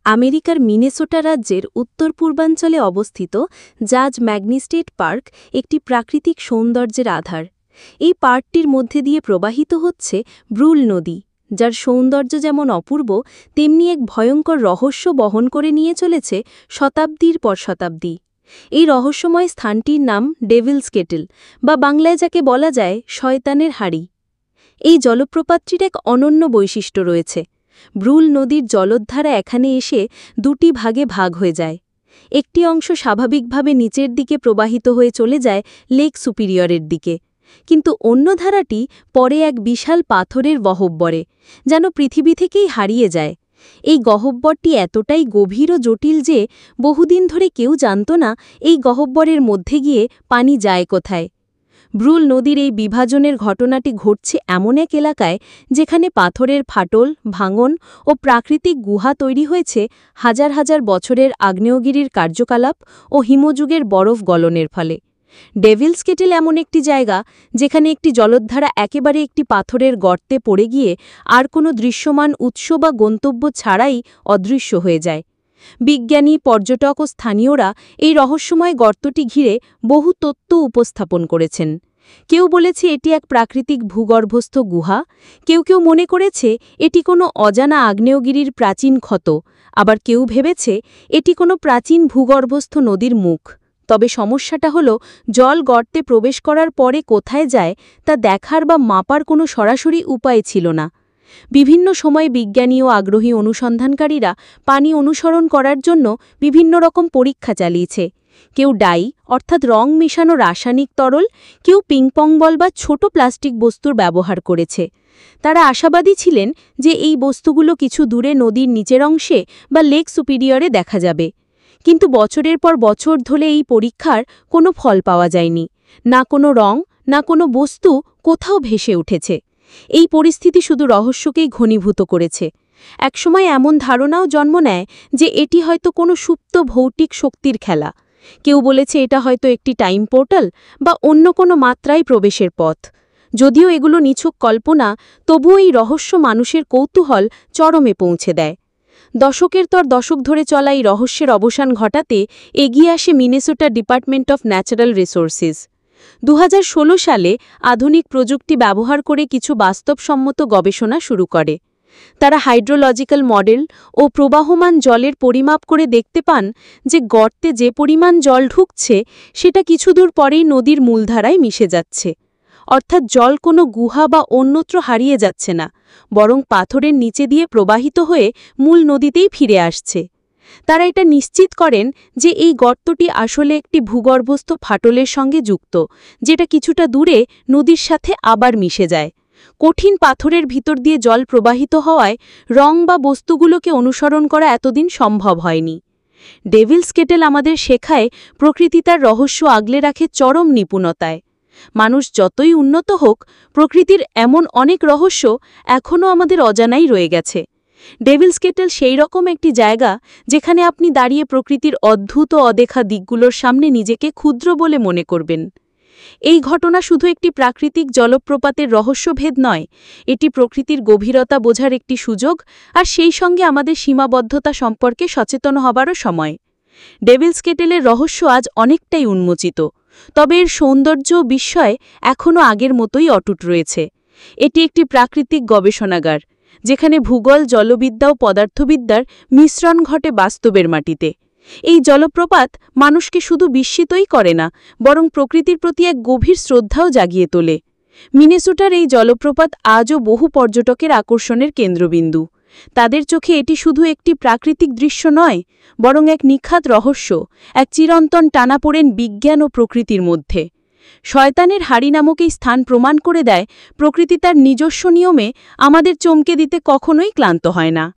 আমেরিকার মিনেসোটা রাজ্যের উত্তর পূর্বাঞ্চলে অবস্থিত জাজ ম্যাগনি স্টেট পার্ক একটি প্রাকৃতিক সৌন্দর্যের আধার। এই পার্কটির মধ্যে দিয়ে প্রবাহিত হচ্ছে ব্রুল নদী, যার সৌন্দর্য যেমন অপূর্ব তেমনি এক ভয়ঙ্কর রহস্য বহন করে নিয়ে চলেছে শতাব্দীর পর শতাব্দী। এই রহস্যময় স্থানটির নাম ডেভিলস কেটল, বা বাংলায় যাকে বলা যায় শয়তানের হাড়ি। এই জলপ্রপাতটির এক অনন্য বৈশিষ্ট্য রয়েছে। ব্রুল নদীর জলোদ্ধারা এখানে এসে দুটি ভাগে ভাগ হয়ে যায়। একটি অংশ স্বাভাবিকভাবে নিচের দিকে প্রবাহিত হয়ে চলে যায় লেক সুপিরিয়রের দিকে, কিন্তু অন্য ধারাটি পরে এক বিশাল পাথরের গহ্বরে, যেন পৃথিবী থেকেই হারিয়ে যায়। এই গহ্বরটি এতটাই গভীর ও জটিল যে বহুদিন ধরে কেউ জানত না এই গহ্বরের মধ্যে গিয়ে পানি যায় কোথায়। ব্রুল নদীর এই বিভাজনের ঘটনাটি ঘটছে এমন এক এলাকায় যেখানে পাথরের ফাটল, ভাঙন ও প্রাকৃতিক গুহা তৈরি হয়েছে হাজার হাজার বছরের আগ্নেয়গিরির কার্যকলাপ ও হিমযুগের বরফ গলনের ফলে। ডেভিলস কেটল এমন একটি জায়গা যেখানে একটি জলোদ্ধারা একেবারে একটি পাথরের গর্তে পড়ে গিয়ে আর কোনো দৃশ্যমান উৎস বা গন্তব্য ছাড়াই অদৃশ্য হয়ে যায়। বিজ্ঞানী, পর্যটক ও স্থানীয়রা এই রহস্যময় গর্তটি ঘিরে বহু তত্ত্ব উপস্থাপন করেছেন। কেউ বলেছে এটি এক প্রাকৃতিক ভূগর্ভস্থ গুহা, কেউ কেউ মনে করেছে এটি কোনো অজানা আগ্নেয়গিরির প্রাচীন ক্ষত, আবার কেউ ভেবেছে এটি কোনো প্রাচীন ভূগর্ভস্থ নদীর মুখ। তবে সমস্যাটা হলো, জল গর্তে প্রবেশ করার পরে কোথায় যায় তা দেখার বা মাপার কোনো সরাসরি উপায় ছিল না। বিভিন্ন সময়ে বিজ্ঞানী ও আগ্রহী অনুসন্ধানকারীরা পানি অনুসরণ করার জন্য বিভিন্ন রকম পরীক্ষা চালিয়েছে। কেউ ডাই অর্থাৎ রং মেশানো রাসায়নিক তরল, কেউ পিংপং বল বা ছোট প্লাস্টিক বস্তুর ব্যবহার করেছে। তারা আশাবাদী ছিলেন যে এই বস্তুগুলো কিছু দূরে নদীর নিচের অংশে বা লেক সুপিরিয়রে দেখা যাবে। কিন্তু বছরের পর বছর ধরে এই পরীক্ষার কোনো ফল পাওয়া যায়নি। না কোনো রং, না কোনো বস্তু কোথাও ভেসে উঠেছে। এই পরিস্থিতি শুধু রহস্যকেই ঘনীভূত করেছে। একসময় এমন ধারণাও জন্ম নেয় যে এটি হয়তো কোনো সুপ্ত ভৌতিক শক্তির খেলা। কেউ বলেছে এটা হয়তো একটি টাইম পোর্টাল বা অন্য কোনো মাত্রায় প্রবেশের পথ। যদিও এগুলো নিছক কল্পনা, তবুও এই রহস্য মানুষের কৌতূহল চরমে পৌঁছে দেয়। দশকের পর দশক ধরে চলা এই রহস্যের অবসান ঘটাতে এগিয়ে আসে Minnesota department of natural resources. 2016 সালে আধুনিক প্রযুক্তি ব্যবহার করে কিছু বাস্তবসম্মত গবেষণা শুরু করে। তারা হাইড্রোলজিক্যাল মডেল ও প্রবাহমান জলের পরিমাপ করে দেখতে পান যে গর্তে যে পরিমাণ জল ঢুকছে সেটা কিছুদূর পরেই নদীর মূলধারায় মিশে যাচ্ছে। অর্থাৎ জল কোনো গুহা বা অন্যত্র হারিয়ে যাচ্ছে না, বরং পাথরের নিচে দিয়ে প্রবাহিত হয়ে মূল নদীতেই ফিরে আসছে। তারা এটা নিশ্চিত করেন যে এই গর্তটি আসলে একটি ভূগর্ভস্থ ফাটলের সঙ্গে যুক্ত, যেটা কিছুটা দূরে নদীর সাথে আবার মিশে যায়। কঠিন পাথরের ভিতর দিয়ে জল প্রবাহিত হওয়ায় রং বা বস্তুগুলোকে অনুসরণ করা এতদিন সম্ভব হয়নি। ডেভিলস কেটল আমাদের শেখায় প্রকৃতি তার রহস্য আগলে রাখে চরম নিপুণতায়। মানুষ যতই উন্নত হোক, প্রকৃতির এমন অনেক রহস্য এখনও আমাদের অজানাই রয়ে গেছে। ডেভিলস কেটল সেই রকম একটি জায়গা যেখানে আপনি দাঁড়িয়ে প্রকৃতির অদ্ভুত ও অদেখা দিকগুলোর সামনে নিজেকে ক্ষুদ্র বলে মনে করবেন। এই ঘটনা শুধু একটি প্রাকৃতিক জলপ্রপাতের রহস্যভেদ নয়, এটি প্রকৃতির গভীরতা বোঝার একটি সুযোগ, আর সেই সঙ্গে আমাদের সীমাবদ্ধতা সম্পর্কে সচেতন হবারও সময়। ডেভিলস কেটলের রহস্য আজ অনেকটাই উন্মোচিত, তবে এর সৌন্দর্য ও বিস্ময় এখনও আগের মতোই অটুট রয়েছে। এটি একটি প্রাকৃতিক গবেষণাগার, যেখানে ভূগোল, জলবিদ্যা ও পদার্থবিদ্যার মিশ্রণ ঘটে বাস্তবের মাটিতে। এই জলপ্রপাত মানুষকে শুধু বিস্মিতই করে না, বরং প্রকৃতির প্রতি এক গভীর শ্রদ্ধাও জাগিয়ে তোলে। মিনেসোটার এই জলপ্রপাত আজও বহু পর্যটকের আকর্ষণের কেন্দ্রবিন্দু। তাদের চোখে এটি শুধু একটি প্রাকৃতিক দৃশ্য নয়, বরং এক নিখাত রহস্য, এক চিরন্তন টানাপোড়েন বিজ্ঞান ও প্রকৃতির মধ্যে। শয়তানের হাড়ি নামক এই স্থান প্রমাণ করে দেয় প্রকৃতি তার নিজস্ব নিয়মে আমাদের চমকে দিতে কখনোই ক্লান্ত হয় না।